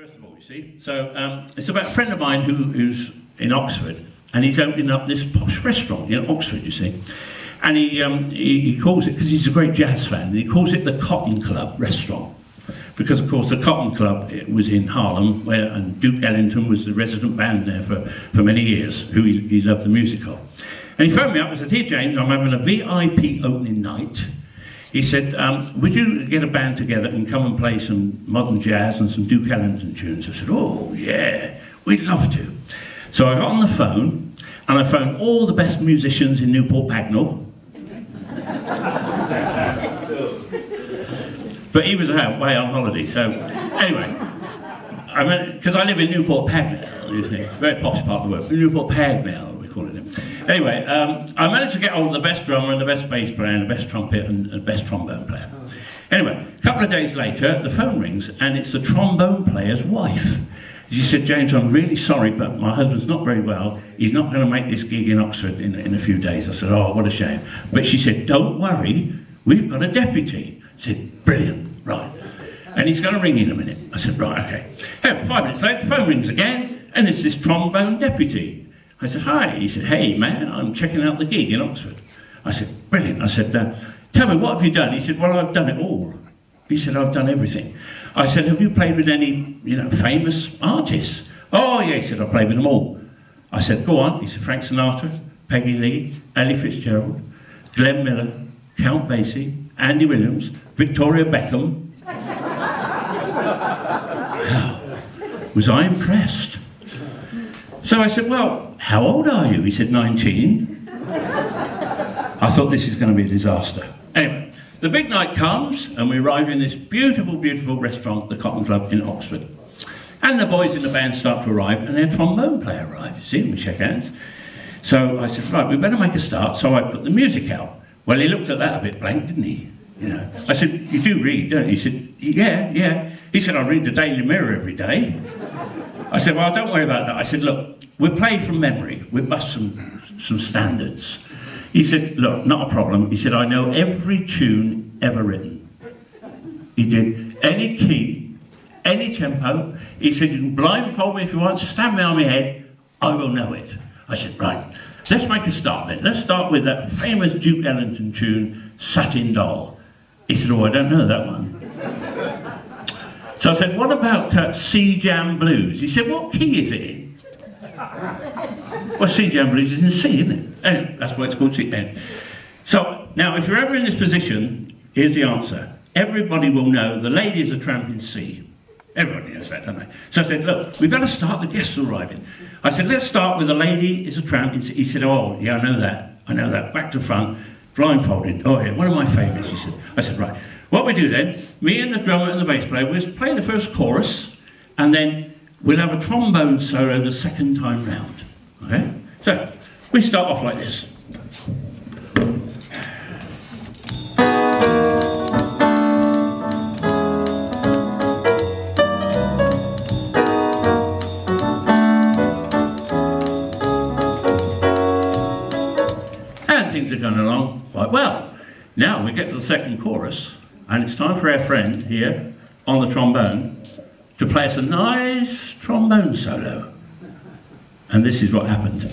First of all, you see, so it's about a friend of mine who's in Oxford, and he's opening up this posh restaurant in Oxford, you see. And he calls it, because he's a great jazz fan, and he calls it the Cotton Club Restaurant. Because, of course, the Cotton Club, it was in Harlem, and Duke Ellington was the resident band there for many years, who he loved the music of. And he phoned me up and said, "Here, James, I'm having a VIP opening night." He said, "Would you get a band together and come and play some modern jazz and some Duke Ellington tunes?" I said, "Oh, yeah, we'd love to." So I got on the phone, and I phoned all the best musicians in Newport Pagnell. But he was away on holiday, so anyway, because I live in Newport Pagnell, you see, very posh part of the world, Newport Pagnell, we call it. Anyway, I managed to get hold of the best drummer and the best bass player and the best trumpet and the best trombone player. Anyway, a couple of days later, the phone rings and it's the trombone player's wife. She said, "James, I'm really sorry, but my husband's not very well. He's not going to make this gig in Oxford in a few days." I said, "Oh, what a shame." But she said, "Don't worry, we've got a deputy." I said, "Brilliant, right. And he's going to ring in a minute." I said, "Right, okay." Hey, 5 minutes later, the phone rings again, and it's this trombone deputy. I said, "Hi." He said, "Hey, man, I'm checking out the gig in Oxford." I said, "Brilliant." I said, "Tell me, what have you done?" He said, "Well, I've done it all." He said, "I've done everything." I said, "Have you played with any, famous artists?" "Oh, yeah." He said, "I played with them all." I said, "Go on." He said, "Frank Sinatra, Peggy Lee, Ellie Fitzgerald, Glenn Miller, Count Basie, Andy Williams, Victoria Beckham." Wow. Was I impressed? So I said, "Well, how old are you?" He said, 19. I thought, this is going to be a disaster. Anyway, the big night comes, and we arrive in this beautiful, beautiful restaurant, the Cotton Club in Oxford. And the boys in the band start to arrive, and their trombone player arrives. You see, we shake hands. So I said, "Right, we better make a start." So I put the music out. Well, he looked at that a bit blank, didn't he? I said, "You do read, don't you?" He said, Yeah. He said, "I read the Daily Mirror every day." I said, "Well, don't worry about that." I said, "Look, we'll play from memory. We'll bust some standards." He said, "Look, not a problem." He said, "I know every tune ever written." He did. Any key, any tempo. He said, "You can blindfold me if you want, stand me on my head, I will know it." I said, "Right, let's make a start then. Let's start with that famous Duke Ellington tune, Satin Doll." He said, "Oh, I don't know that one." So I said, "What about C Jam Blues?" He said, "What key is it in?" Well, C Jam Blues is in C, isn't it? And that's why it's called C. So now, if you're ever in this position, here's the answer. Everybody will know the Lady is a Tramp in C. Everybody knows that, don't they? So I said, "Look, we've got to start, the guests are arriving." I said, "Let's start with the Lady is a Tramp in C." He said, "Oh, yeah, I know that. Back to front, blindfolded. Oh, yeah, one of my favourites," he said. I said, "Right, what we do then, me and the drummer and the bass player, we'll play the first chorus, and then we'll have a trombone solo the second time round." Okay? So, we start off like this. And things are going along quite well. Now we get to the second chorus, and it's time for our friend here on the trombone to play us a nice trombone solo. And this is what happened.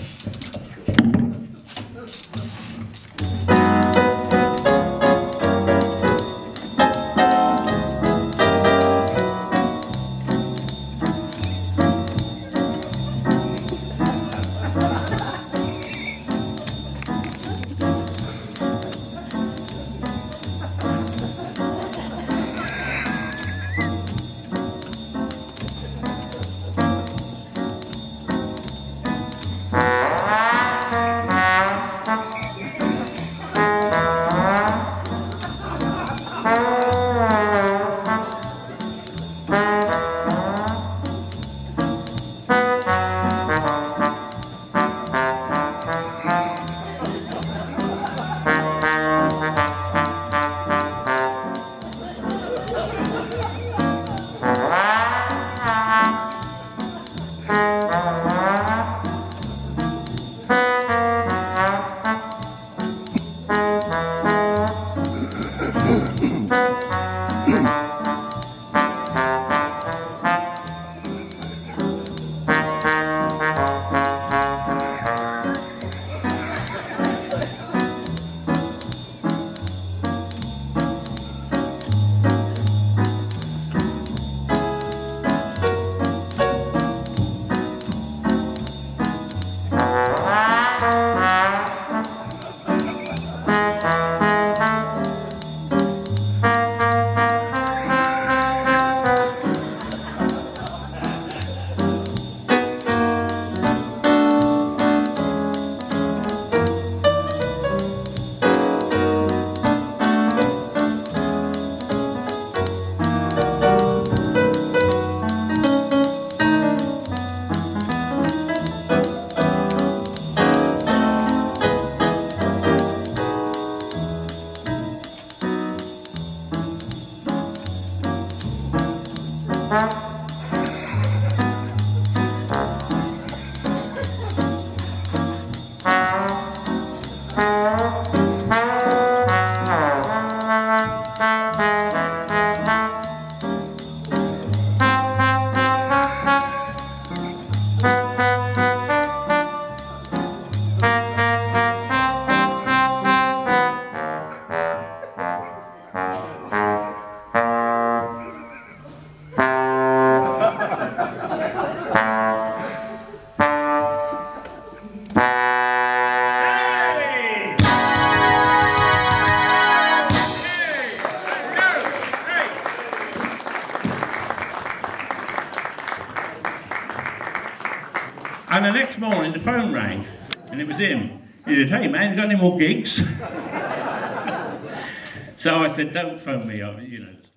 And the next morning the phone rang, and it was him. He said, "Hey man, you got any more gigs?" So I said, "Don't phone me up, you know."